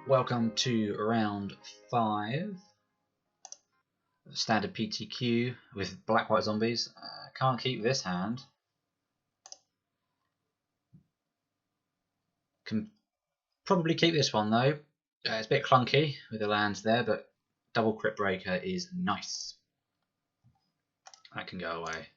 Welcome to round 5. Standard PTQ with black-white zombies. Can't keep this hand. Can probably keep this one though. It's a bit clunky with the lands there, but double Cryptbreaker is nice. That can go away.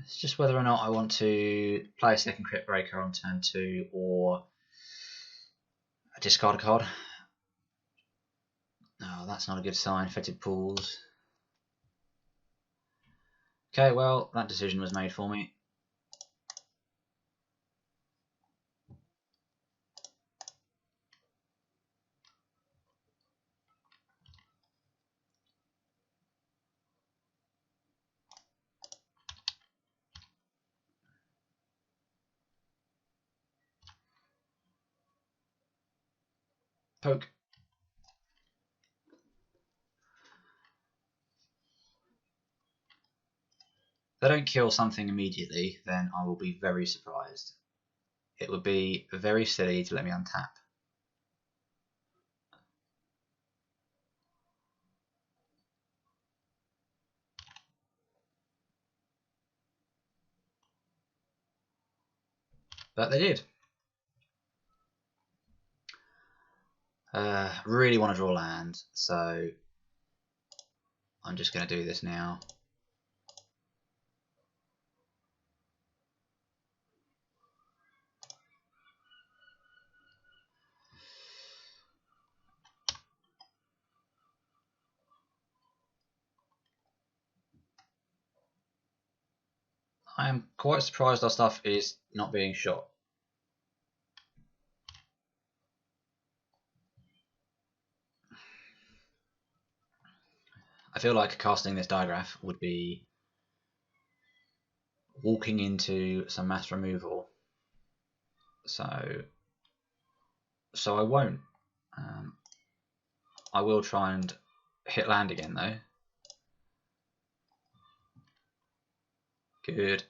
It's just whether or not I want to play a second Cryptbreaker on turn 2 or discard a card. Oh, that's not a good sign. Fetid pools. Okay, well, that decision was made for me. Poke. If they don't kill something immediately, then I will be very surprised. It would be very silly to let me untap. But they did. Really want to draw land, so I'm just going to do this now. I am quite surprised our stuff is not being shot. I feel like casting this Diregraf would be walking into some mass removal. So I won't. I will try and hit land again though. Good.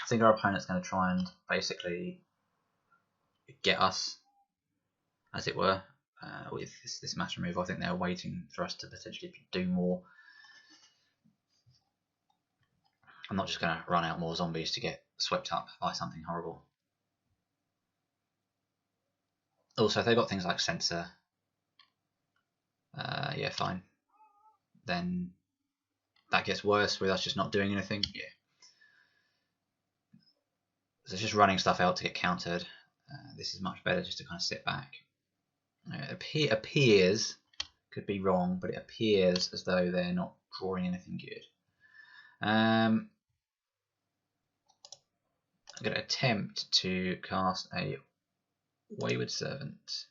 I think our opponent's going to try and basically get us, as it were, with this mass removal. I think they're waiting for us to potentially do more. I'm not just going to run out more zombies to get swept up by something horrible. Also, if they've got things like Sensor, yeah, fine. Then that gets worse with us just not doing anything. Yeah. So it's just running stuff out to get countered. This is much better just to kind of sit back. It appears, could be wrong, but it appears as though they're not drawing anything good. I'm going to attempt to cast a Wayward Servant.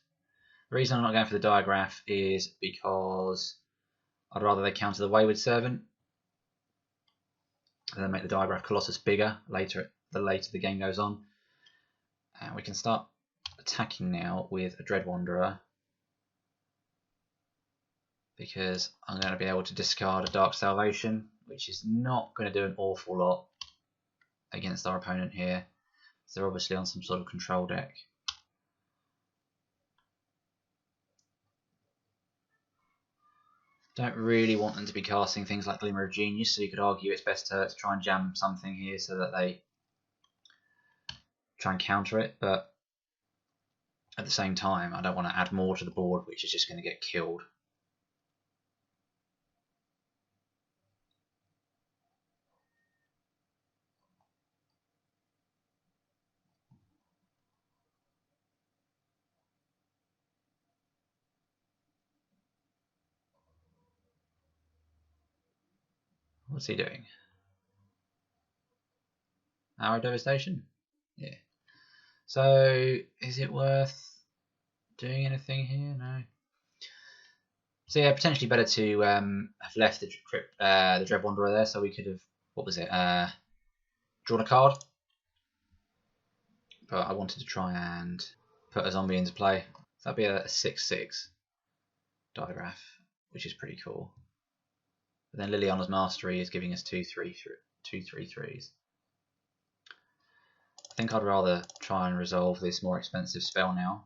The reason I'm not going for the Diregraf is because I'd rather they counter the Wayward Servant and then make the Diregraf Colossus bigger the later the game goes on. And we can start attacking now with a Dread Wanderer, because I'm going to be able to discard a Dark Salvation, which is not going to do an awful lot against our opponent here. So they're obviously on some sort of control deck. Don't really want them to be casting things like Glimmer of Genius, so you could argue it's best to try and jam something here so that they try and counter it, but at the same time I don't want to add more to the board which is just going to get killed. What's he doing? Arrow Devastation? Yeah. So, is it worth doing anything here? No. So yeah, potentially better to have left the Dread Wanderer there, so we could have, what was it, drawn a card. But I wanted to try and put a zombie into play. So that'd be a 6/6 Diregraf, which is pretty cool. But then Liliana's Mastery is giving us 2/3/3s. I think I'd rather try and resolve this more expensive spell now.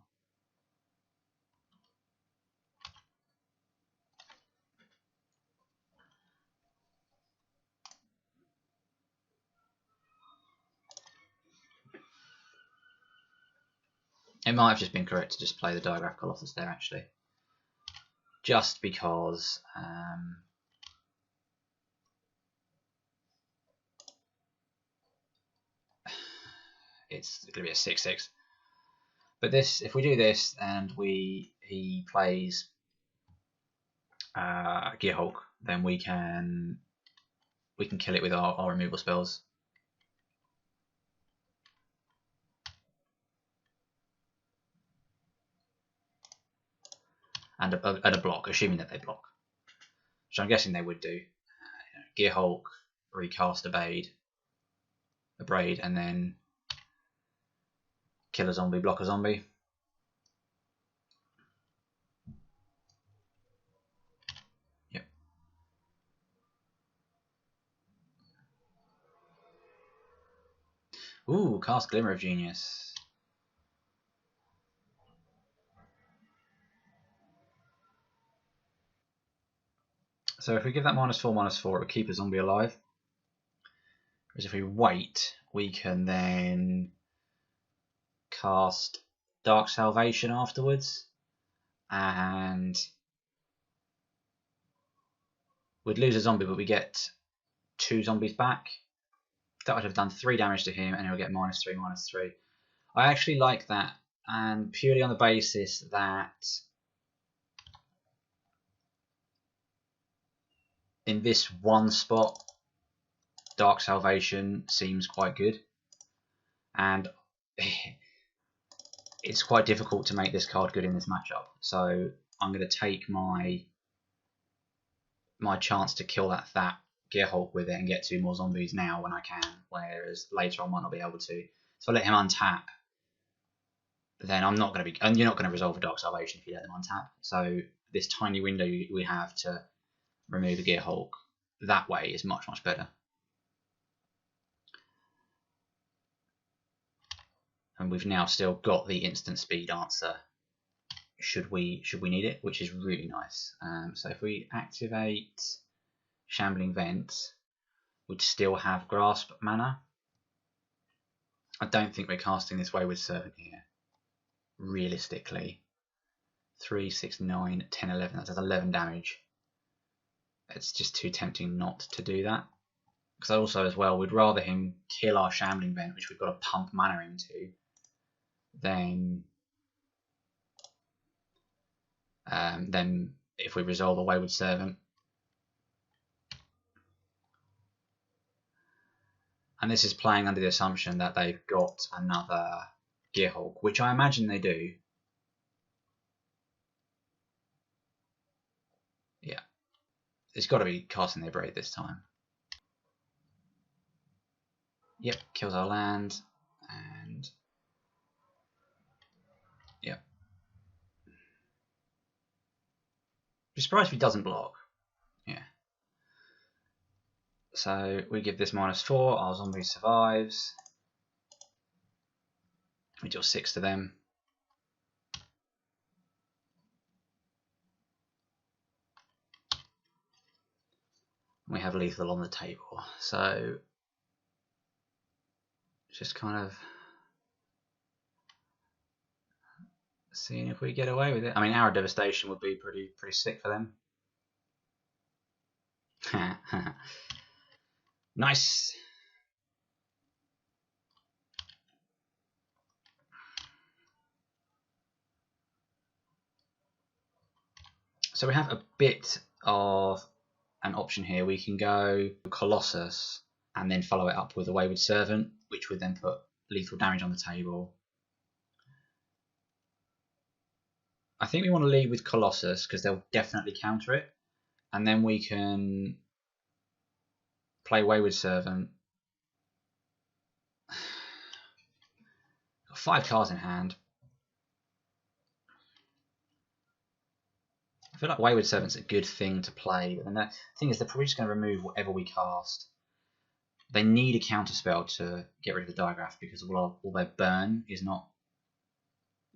It might have just been correct to just play the Diregraf Colossus there, actually. Just because it's going to be a 6/6. But this, if we do this and he plays Gearhulk, then we can kill it with our removal spells. And a block, assuming that they block, which I'm guessing they would do. Gearhulk, recast Abrade, and then kill a zombie, block a zombie. Yep. Ooh, cast Glimmer of Genius. So if we give that -4/-4, it would keep a zombie alive. Whereas if we wait, we can then cast Dark Salvation afterwards, and we'd lose a zombie, but we get 2 zombies back. That would have done 3 damage to him, and he'll get -3/-3. I actually like that, and purely on the basis that in this one spot, Dark Salvation seems quite good, and it's quite difficult to make this card good in this matchup. So I'm going to take my chance to kill that Gearhulk with it and get 2 more zombies now when I can, whereas later I might not be able to. So if I let him untap, then I'm not going to be, and you're not going to resolve a Dark Salvation if you let them untap. So this tiny window we have to remove a Gearhulk that way is much, much better. And we've now still got the instant speed answer should we need it, which is really nice. So if we activate Shambling Vent, we'd still have Grasp mana. I don't think we're casting this Wayward Servant here, realistically. 3, 6, 9, 10, 11, that does 11 damage. It's just too tempting not to do that. Because also as well, we'd rather him kill our Shambling Vent, which we've got to pump mana into, than if we resolve a Wayward Servant. And this is playing under the assumption that they've got another Gearhulk, which I imagine they do. Yeah. It's got to be casting their Braid this time. Yep, kills our land, and yep. Be surprised if he doesn't block. Yeah. So we give this -4, our zombie survives. We deal 6 to them. We have lethal on the table. So just kind of seeing if we get away with it. I mean, Arrow Devastation would be pretty sick for them. Nice. So we have a bit of an option here. We can go Colossus and then follow it up with a Wayward Servant, which would then put lethal damage on the table. I think we want to lead with Colossus because they'll definitely counter it, and then we can play Wayward Servant. Got 5 cards in hand. I feel like Wayward Servant's a good thing to play, but then the thing is they're probably just going to remove whatever we cast. They need a counter spell to get rid of the Diregraf because all their burn is not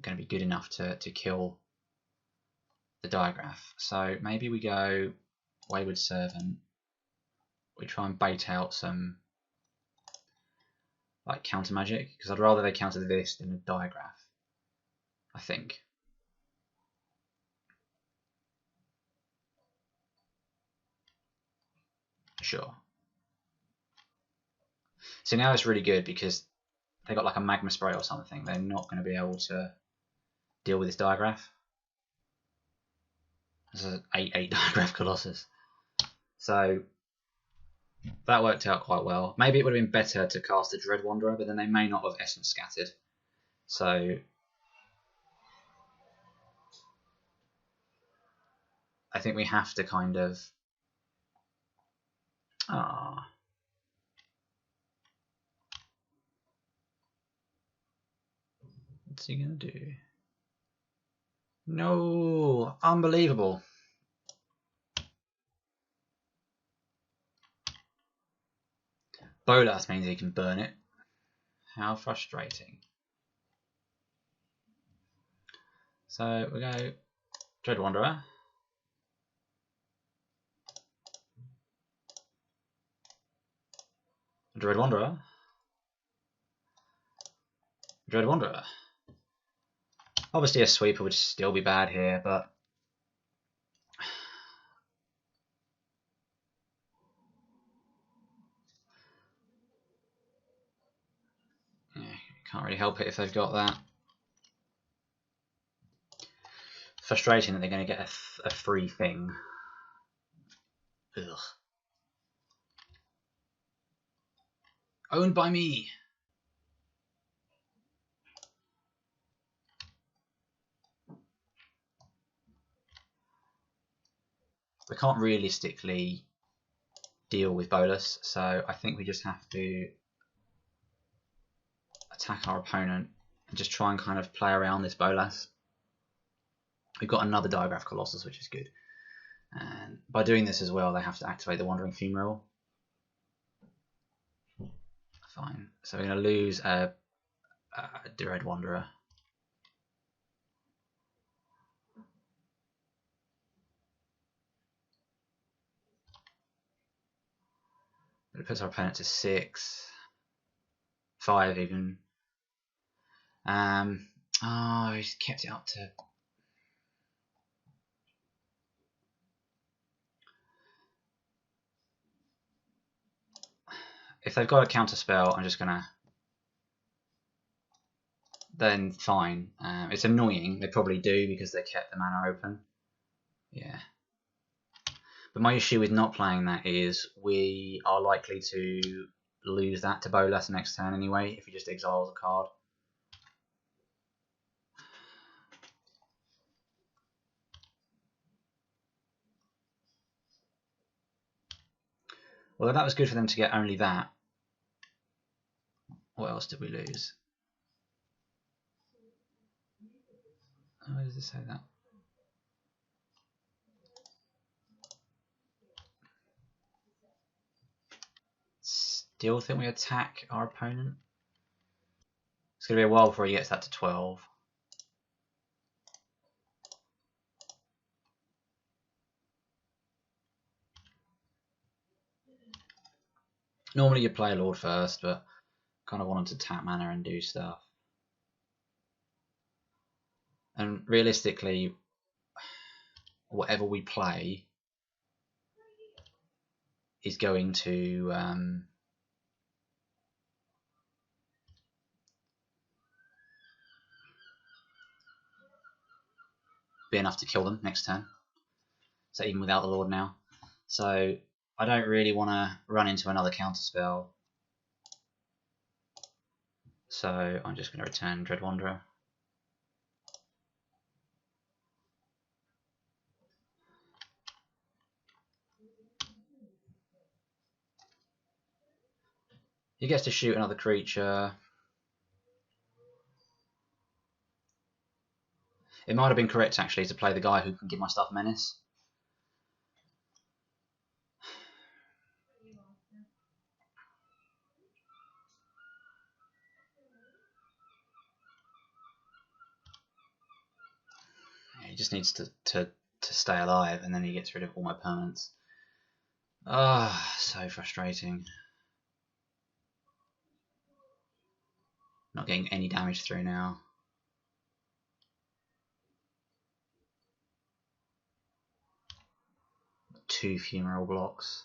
going to be good enough to kill the Diregraf. So maybe we go Wayward Servant. We try and bait out some like counter magic because I'd rather they counter this than the Diregraf, I think. Sure. So now it's really good because they got like a magma spray or something. They're not going to be able to deal with this Diregraf. This is an 8/8 Diregraf Colossus. So that worked out quite well. Maybe it would have been better to cast a Dread Wanderer, but then they may not have Essence Scattered. So I think we have to kind of... What's he going to do? No! Unbelievable. Bolas means he can burn it. How frustrating. So we go Dread Wanderer. Dread Wanderer. Dread Wanderer. Obviously a sweeper would still be bad here, but yeah, can't really help it if they've got that. Frustrating that they're going to get a free thing. Ugh. Owned by me. We can't realistically deal with Bolas, so I think we just have to attack our opponent and just try and kind of play around this Bolas. We've got another Diregraf Colossus, which is good. And by doing this as well, they have to activate the Wandering Fumarole. Fine. So we're going to lose a Dread Wanderer. It puts our opponent to 6, 5 even. Oh, he's kept it up to... If they've got a counter spell, I'm just gonna... Then fine. It's annoying. They probably do because they kept the mana open. Yeah. But my issue with not playing that is we are likely to lose that to Bolas next turn anyway if he just exiles a card. Well, that was good for them to get only that. What else did we lose? Where does it say that? Still think we attack our opponent? It's going to be a while before he gets that to 12. Normally you play a Lord first, but kind of wanted to tap mana and do stuff. And realistically, whatever we play is going to be enough to kill them next turn. So even without the Lord now. So I don't really want to run into another counter spell. So I'm just going to return Dread Wanderer. He gets to shoot another creature. It might have been correct actually to play the guy who can give my stuff menace. He just needs to stay alive, and then he gets rid of all my permanents. Ah, so frustrating. Not getting any damage through now. Two funeral blocks.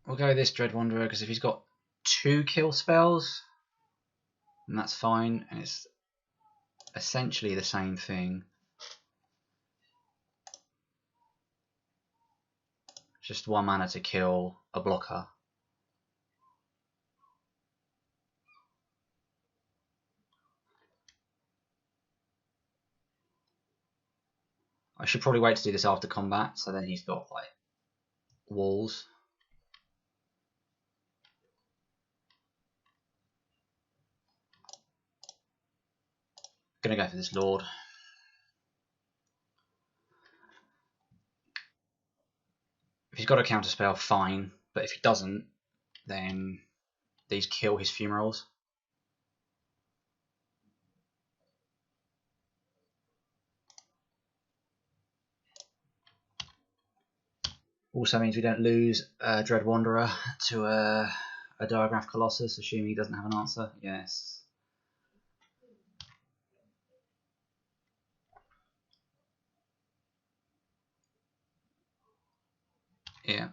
We'll go with this Dread Wanderer because if he's got 2 kill spells, then that's fine, and it's essentially the same thing. Just 1 mana to kill a blocker. I should probably wait to do this after combat, so then he's got like walls. Gonna go for this Lord. If he's got a counter spell, fine, but if he doesn't, then these kill his funerals. Also means we don't lose Dread Wanderer to a Diregraf Colossus, assuming he doesn't have an answer. Yes. Yeah.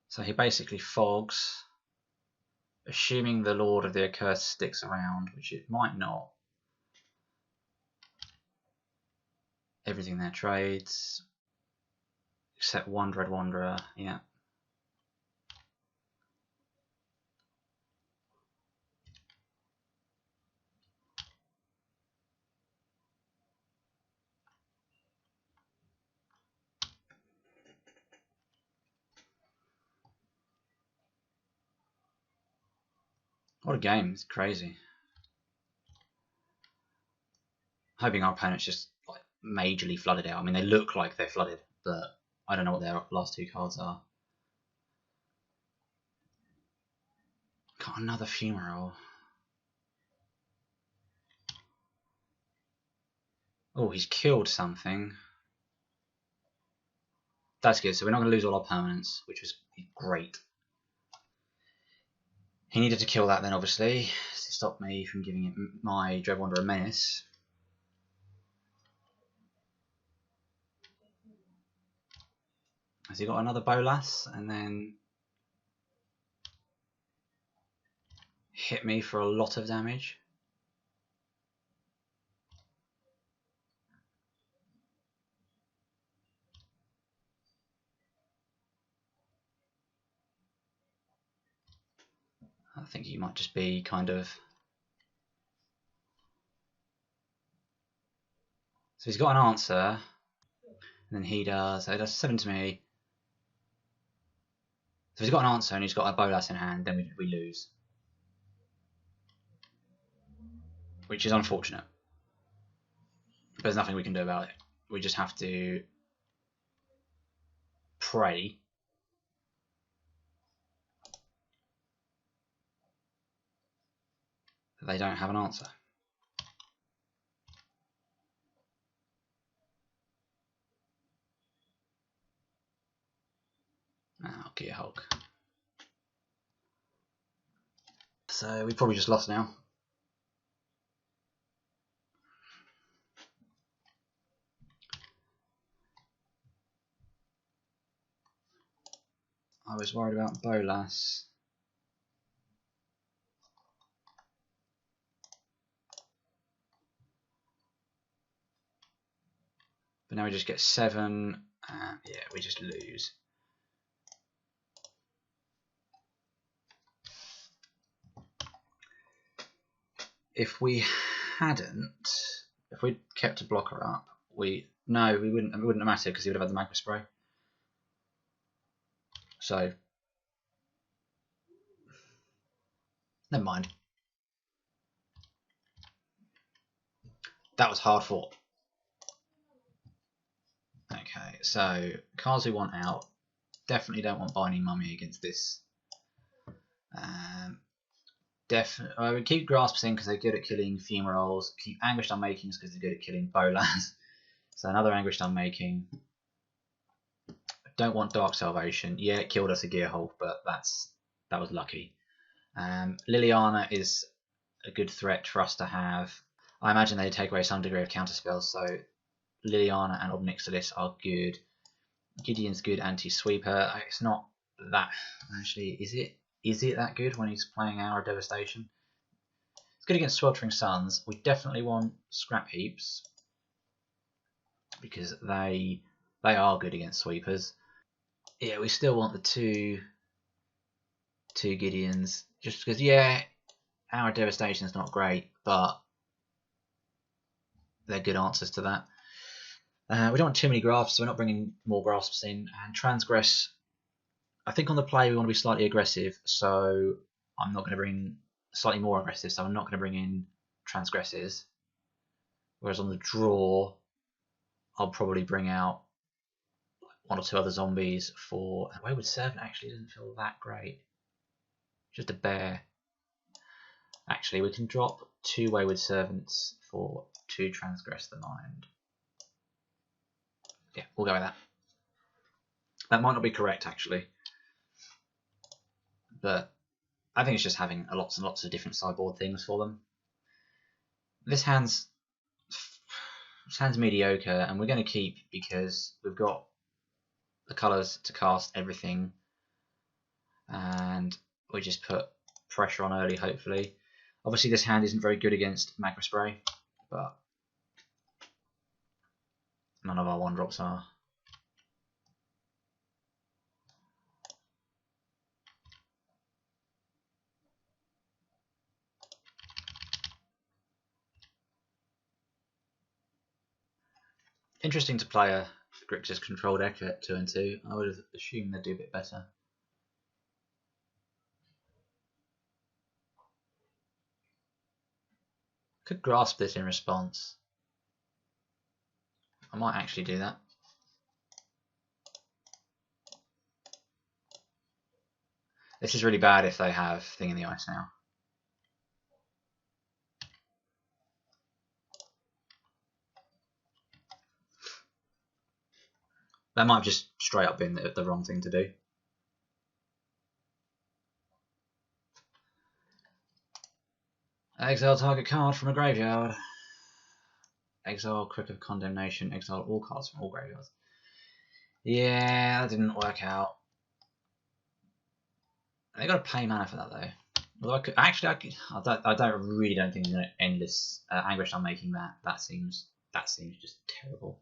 So he basically fogs, assuming the Lord of the Accursed sticks around, which it might not. Everything there trades, except 1 Dread Wanderer, yeah. What a game, it's crazy. Hoping our opponent's just like majorly flooded out. I mean, they look like they're flooded, but I don't know what their last 2 cards are. Got another funeral. Oh, he's killed something. That's good, so we're not going to lose all our permanents, which was great. He needed to kill that then, obviously, to stop me from giving it my Dread Wanderer menace. Has he got another Bolas and then hit me for a lot of damage? I think he might just be kind of... So he's got an answer, and then he does... So he does 7 to me. So if he's got an answer and he's got a Bolas in hand, then we lose. Which is unfortunate. But there's nothing we can do about it. We just have to pray that they don't have an answer. I'll get a Hulk. So we probably just lost now. I was worried about Bolas. But now we just get 7. Yeah, we just lose. if we hadn't, if we'd kept a blocker up, no, we wouldn't. It wouldn't have mattered because he would have had the magma spray. So never mind. That was hard fought. Okay, so cards we want out. Definitely don't want Binding Mummy against this. Definitely, I would keep Grasps in because they're good at killing Fumaroles. Keep Anguished Unmakings because they're good at killing Bolas. So another Anguished Unmaking. Don't want Dark Salvation. Yeah, it killed us a Gearhulk, but that was lucky. Liliana is a good threat for us to have. I imagine they take away some degree of counterspells, so Liliana and Ob Nixilis are good. Gideon's good anti-sweeper. It's not that actually. Is it that good when he's playing Hour of Devastation? It's good against Sweltering Suns. We definitely want Scrap Heaps because they are good against sweepers. Yeah, we still want the two Gideons just because. Yeah, Hour of Devastation is not great, but they're good answers to that. We don't want too many Grasps, so we're not bringing more Grasps in. And Transgress, I think on the play we want to be slightly aggressive, so I'm not going to bring slightly more aggressive, so I'm not going to bring in Transgresses. Whereas on the draw, I'll probably bring out one or two other zombies for... Wayward Servant actually doesn't feel that great. Just a bear. Actually, we can drop 2 Wayward Servants for 2 Transgress the Mind. Yeah, we'll go with that. That might not be correct, actually. But I think it's just having lots and lots of different sideboard things for them. This hand's mediocre, and we're going to keep because we've got the colours to cast everything, and we just put pressure on early, hopefully. Obviously, this hand isn't very good against Magma Spray, but none of our 1-drops are. Interesting to play a Grixis control deck at 2 and 2. I would have assumed they'd do a bit better. Could grasp this in response. I might actually do that. This is really bad if they have Thing in the Ice now. That might have just straight up been the wrong thing to do. Exile target card from a graveyard. Exile Crook of Condemnation. Exile all cards from all graveyards. Yeah, that didn't work out. They got to pay mana for that though. Although I really don't think I'm going to end this Anguished Unmaking that. That seems just terrible.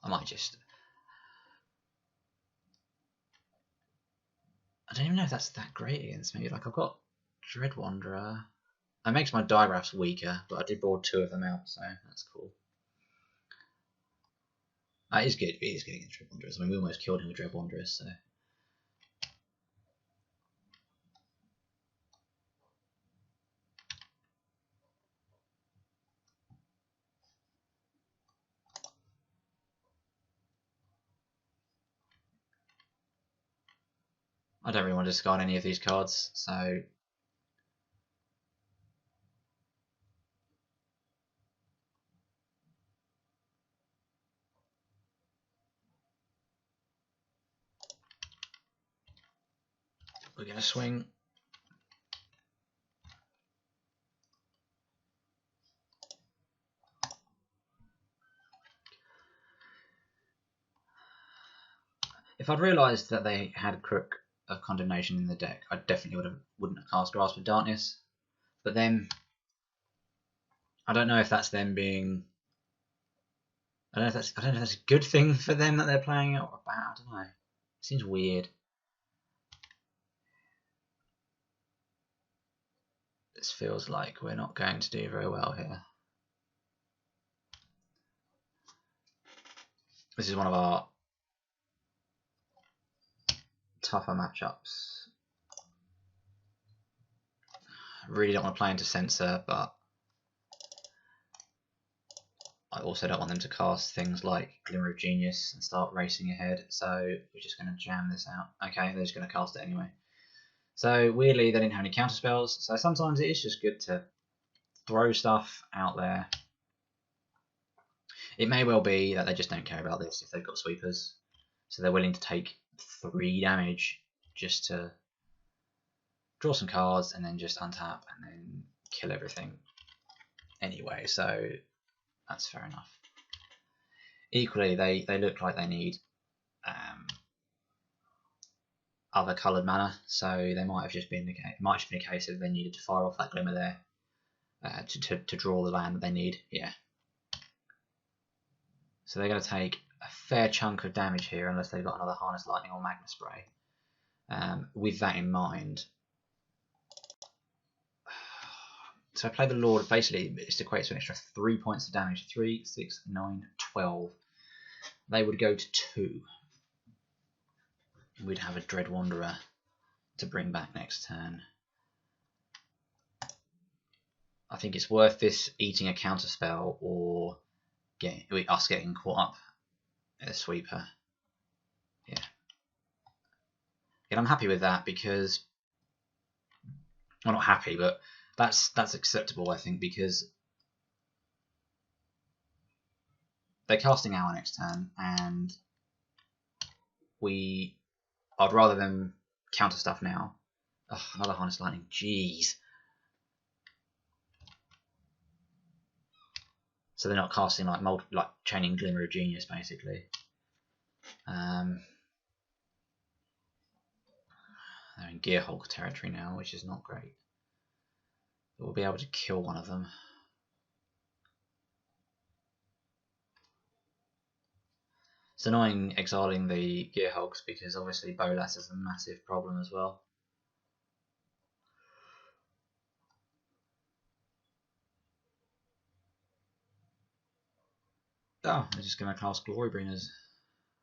I might just. I don't even know if that's that great against me. Like I've got Dread Wanderer. It makes my Diregrafs weaker, but I did board 2 of them out, so that's cool. It is good. It is good against Dread Wanderers. I mean, we almost killed him with Dread Wanderers, so. I don't really want to discard any of these cards, so. We're going to swing. If I'd realised that they had Crook of Condemnation in the deck, I definitely wouldn't have cast Grasp of Darkness. But then, I don't know if that's them being. I don't know if that's a good thing for them that they're playing it or bad. I don't know. It seems weird. This feels like we're not going to do very well here. This is one of our tougher matchups. I really don't want to play into Censor, but I also don't want them to cast things like Glimmer of Genius and start racing ahead, so we're just going to jam this out. Okay, they're just going to cast it anyway. So weirdly, they didn't have any counter spells, so sometimes it is just good to throw stuff out there. It may well be that they just don't care about this if they've got sweepers, so they're willing to take 3 damage just to draw some cards and then just untap and then kill everything anyway, so that's fair enough. Equally, they look like they need other coloured mana, so they might have just been a case of they needed to fire off that Glimmer there to draw the land that they need. Yeah. So they're going to take a fair chunk of damage here, unless they've got another Harness Lightning or Magma Spray. With that in mind, so I play the Lord. Basically, it equates to an extra 3 points of damage. 3, 6, 9, 12. They would go to 2. We'd have a Dread Wanderer to bring back next turn. I think it's worth this eating a counter spell or us getting caught up at a sweeper. Yeah. And I'm happy with that because, well, not happy, but that's acceptable, I think, because they're casting Hour next turn, and I'd rather them counter stuff now. Ugh, another Harness Lightning, jeez. So they're not casting like chaining Glimmer of Genius, basically. They're in Gearhulk territory now, which is not great. But we'll be able to kill one of them. It's annoying exiling the Gearhulks because obviously Bolas is a massive problem as well. Oh, they're just going to cast Glorybringers.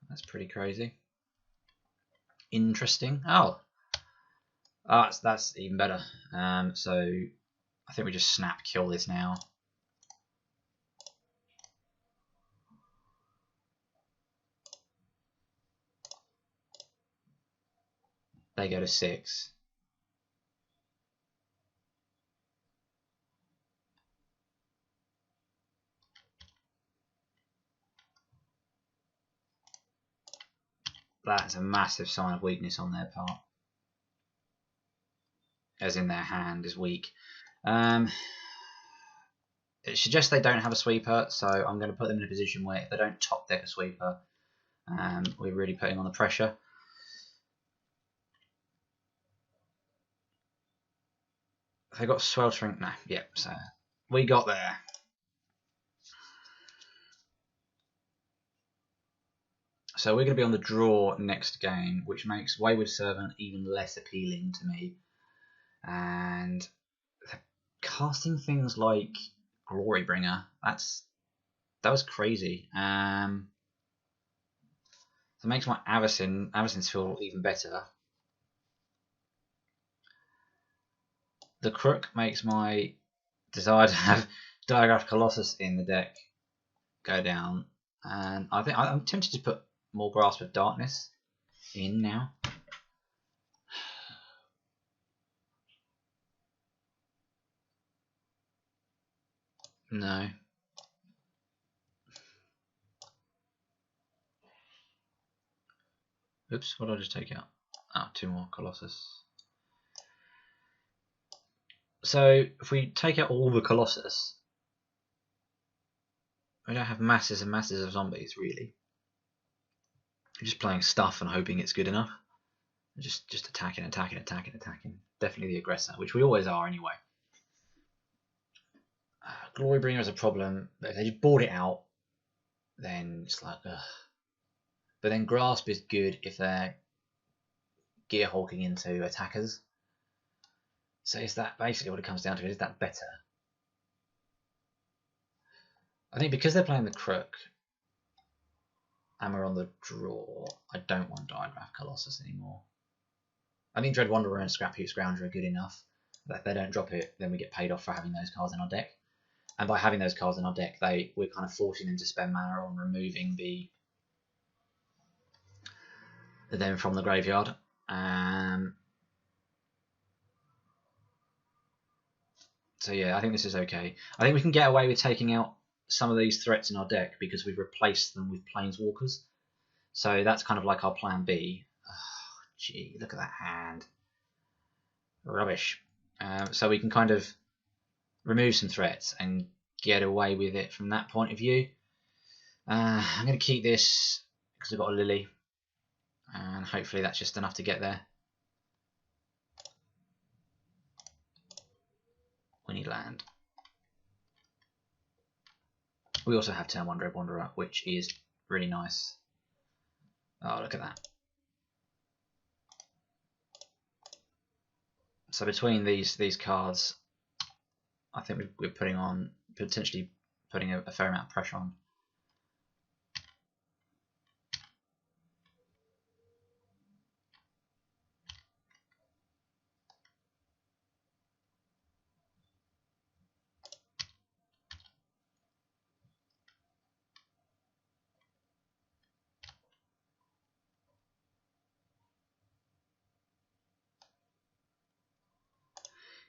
That's pretty crazy. Interesting. Oh, that's even better. So I think we just snap kill this now. They go to 6. That's a massive sign of weakness on their part. As in their hand is weak. It suggests they don't have a sweeper, so I'm going to put them in a position where if they don't top deck a sweeper, we're really putting on the pressure. They got Sweltering. No, yep. So we got there. So we're going to be on the draw next game, which makes Wayward Servant even less appealing to me. And casting things like Glorybringer, that was crazy. So it makes my Avacyns feel even better. The Crook makes my desire to have Diregraf Colossus in the deck go down, and I think I'm tempted to put more Grasp of Darkness in now. No. Oops, what did I just take out? Oh, 2 more Colossus. So if we take out all the Colossus, we don't have masses and masses of zombies, really. We're just playing stuff and hoping it's good enough. Just attacking. Definitely the aggressor, which we always are anyway. Glorybringer is a problem. If they just board it out, then it's like, ugh. But then Grasp is good if they're gear hulking into attackers. So is that basically what it comes down to? Is that better? I think because they're playing the Crook and we're on the draw, I don't want Diregraf Colossus anymore. I think Dread Wanderer and Scrapheap Scrounger are good enough that if they don't drop it, then we get paid off for having those cards in our deck. And by having those cards in our deck, we're kind of forcing them to spend mana on removing them from the graveyard. So yeah, I think this is okay. I think we can get away with taking out some of these threats in our deck because we've replaced them with Planeswalkers. So that's kind of like our plan B. Oh, gee, look at that hand. Rubbish. So we can kind of remove some threats and get away with it from that point of view. I'm going to keep this because I've got a Lily. And hopefully that's just enough to get there. We need land. We also have turn 1 Dread Wanderer, which is really nice. Oh, look at that. So between these cards, I think we're potentially putting a fair amount of pressure on.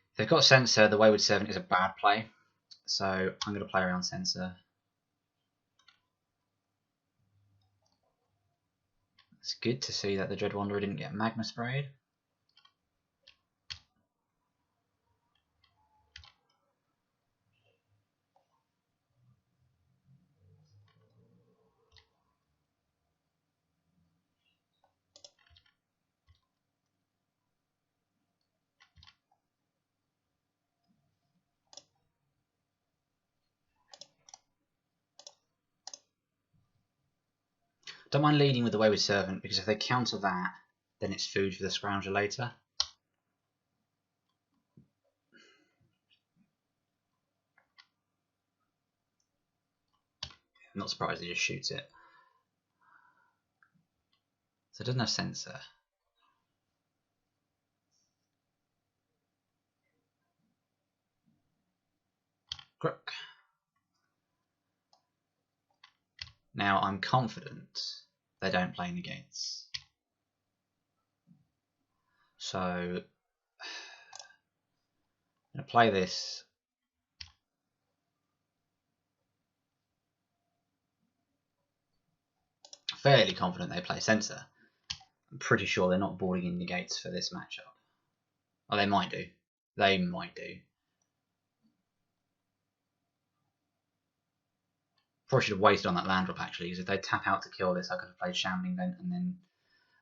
If they've got Censor, the Wayward Servant is a bad play. So I'm going to play around Censor. It's good to see that the Dread Wanderer didn't get Magma Sprayed. Don't mind leading with the Wayward Servant because if they counter that, then it's food for the Scrounger later. I'm not surprised he just shoots it. So it doesn't have Censor. Crook. Now I'm confident they don't play negates. So I'm going to play this. Fairly confident they play Censor. I'm pretty sure they're not boarding in negates for this matchup. Oh, they might do. They might do. Probably should have waited on that land drop actually, because if they tap out to kill this, I could have played Shambling Vent and then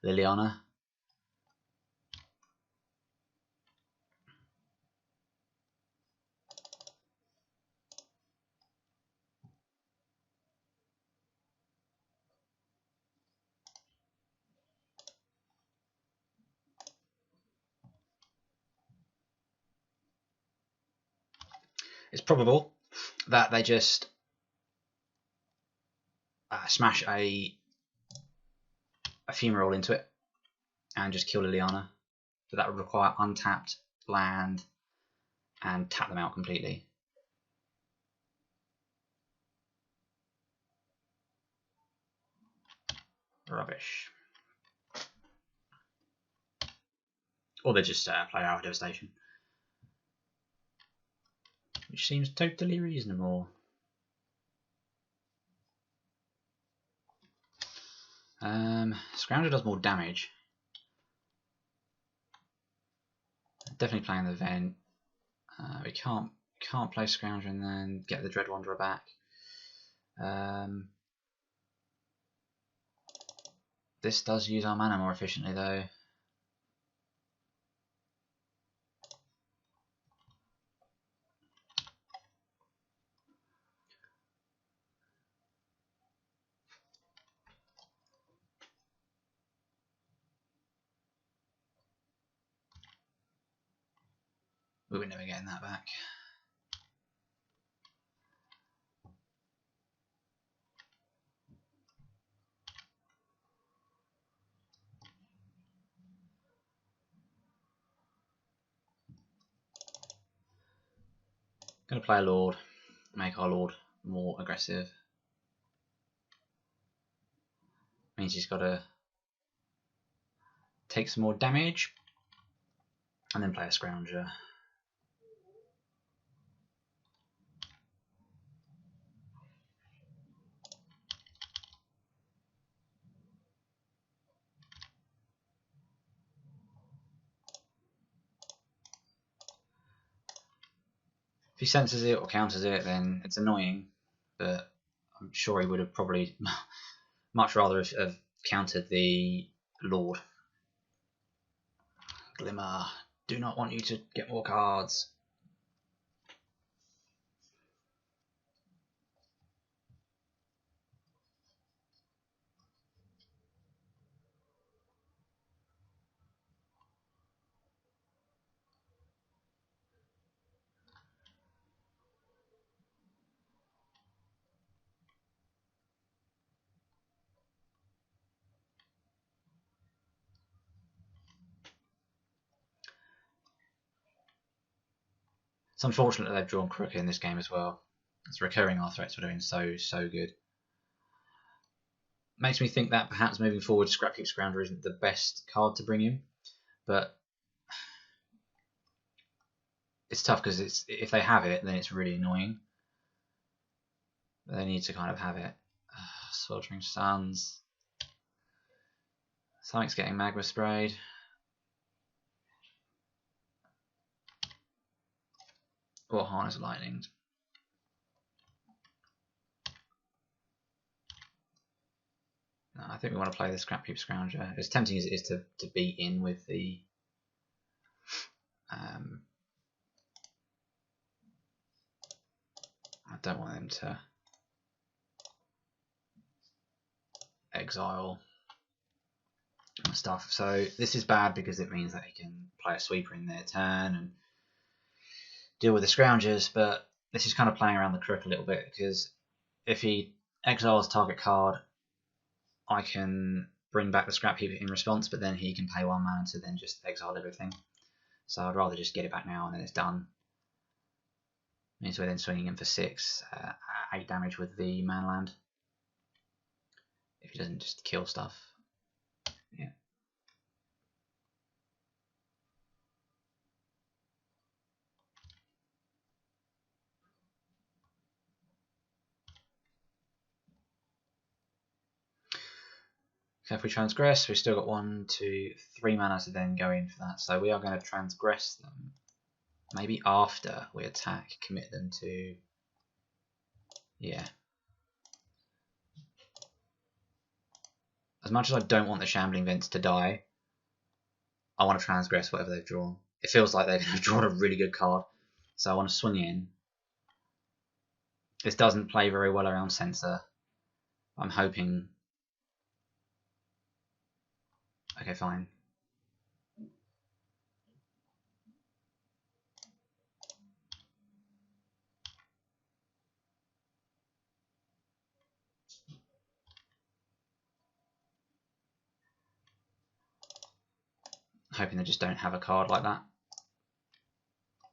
Liliana. It's probable that they just smash a Ephemeral into it and just kill Liliana. So that would require untapped land and tap them out completely. Rubbish. Or they just play Hour of Devastation, which seems totally reasonable. Scrounger does more damage. Definitely playing the Vent. We can't play Scrounger and then get the Dread Wanderer back. This does use our mana more efficiently though. We were never getting that back. Gonna play a Lord, make our Lord more aggressive. Means he's gotta take some more damage and then play a Scrounger. If he senses it or counters it, then it's annoying, but I'm sure he would have probably much rather have countered the Lord. Glimmer, do not want you to get more cards. It's unfortunate that they've drawn Crooked in this game as well. It's recurring our threats were doing so good. Makes me think that perhaps moving forward Scrapheap Scrounger isn't the best card to bring in, but it's tough because if they have it, then it's really annoying. But they need to kind of have it. Sweltering Suns. Something's getting magma sprayed. Or Harness Lightning. No, I think we want to play the Scrapheap Scrounger. As tempting as it is to be in with the I don't want them to exile and stuff. So this is bad because it means that he can play a sweeper in their turn and deal with the Scroungers, but this is kind of playing around the crook a little bit because if he exiles target card, I can bring back the Scrapheap in response, but then he can pay 1 mana to then just exile everything. So I'd rather just get it back now and then it's done. Means we're then swinging in for 6, 8 damage with the manland. If he doesn't just kill stuff. Yeah. So if we transgress, we've still got 1, 2, 3 mana to then go in for that. So we are going to transgress them. Maybe after we attack, commit them to... Yeah. As much as I don't want the Shambling Vents to die, I want to transgress whatever they've drawn. It feels like they're going to have drawn a really good card. So I want to swing in. This doesn't play very well around Censor. I'm hoping... Okay, fine. Hoping they just don't have a card like that.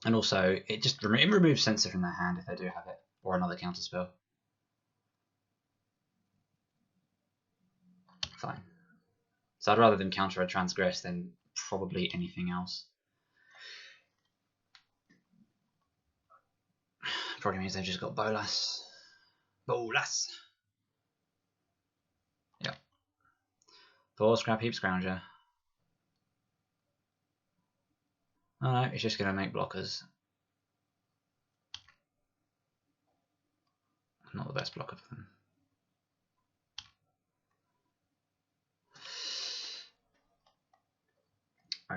And also, it removes Censor from their hand if they do have it, or another counter spell. Fine. So I'd rather them counter a Transgress than probably anything else. Probably means they've just got Bolas. Bolas! Yep. 4 Scrapheap Scrounger. Oh no, it's just going to make blockers. Not the best blocker for them.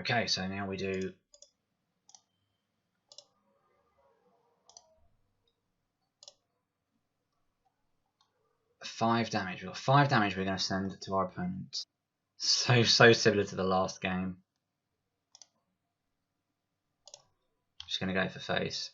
Okay, so now we do 5 damage. We've got 5 damage we're going to send to our opponent. So similar to the last game. Just going to go for face.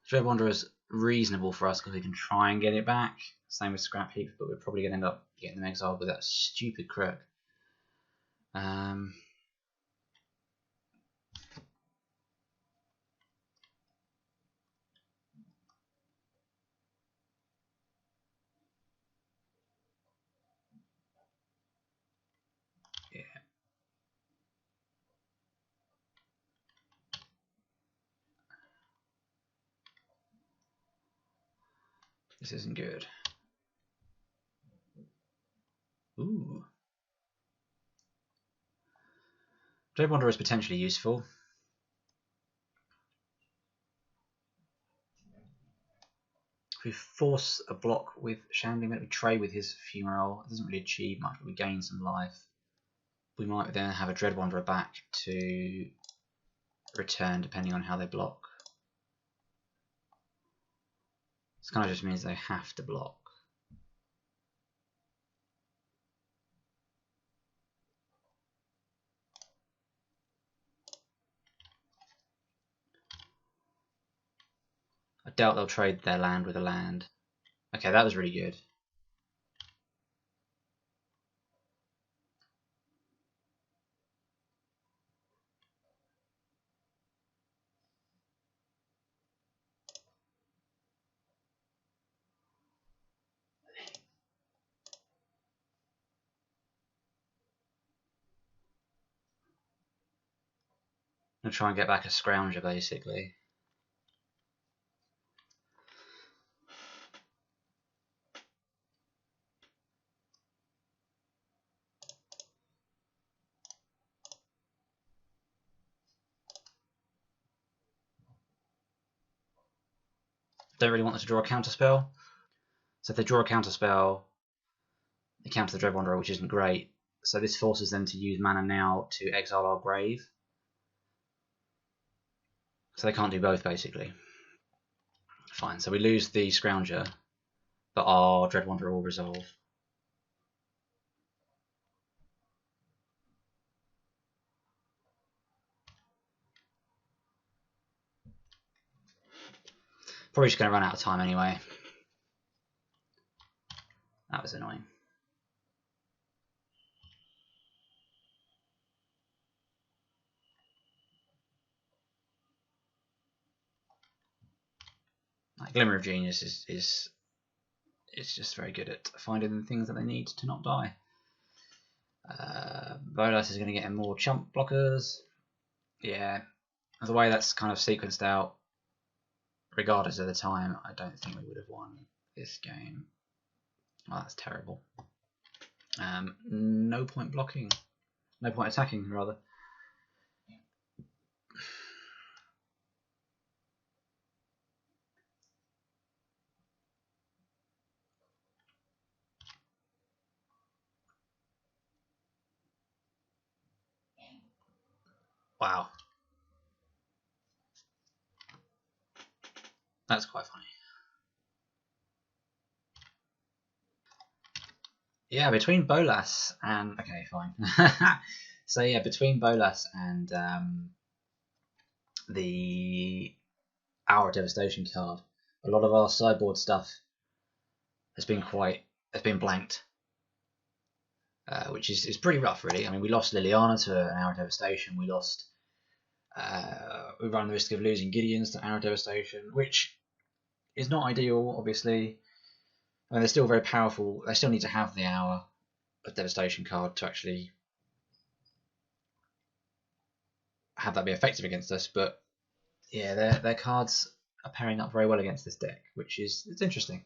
Dread Wanderer is reasonable for us because we can try and get it back. Same with Scrapheap, but we're probably going to end up getting them exiled with that stupid crook. Yeah. This isn't good. Ooh. Dread Wanderer is potentially useful. If we force a block with Shambling Vent, we trade with his Fumarole. It doesn't really achieve much, but we gain some life. We might then have a Dread Wanderer back to return depending on how they block. This kind of just means they have to block. I doubt they'll trade their land with a land. Okay, that was really good. I'm going to try and get back a Scrounger basically. Don't really want them to draw a counter spell. So if they draw a counter spell, they counter the Dread Wanderer, which isn't great. So this forces them to use mana now to exile our grave. So they can't do both basically. Fine, so we lose the Scrounger, but our Dread Wanderer will resolve. Probably just going to run out of time anyway. That was annoying. Like, Glimmer of Genius is just very good at finding the things that they need to not die. Bolas is going to get him more chump blockers. Yeah, the way that's kind of sequenced out, regardless of the time, I don't think we would have won this game. Well, that's terrible. No point blocking. No point attacking, rather. Wow. That's quite funny. Yeah, between Bolas and... Okay, fine. So yeah, between Bolas and the Hour of Devastation card, a lot of our sideboard stuff has been blanked. Which is pretty rough, really. I mean, we lost Liliana to an Hour of Devastation. We lost... we run the risk of losing Gideon's to Hour of Devastation, which is not ideal, obviously. I mean, they're still very powerful. They still need to have the Hour of Devastation card to actually have that be effective against us. But yeah, their cards are pairing up very well against this deck, which is it's interesting.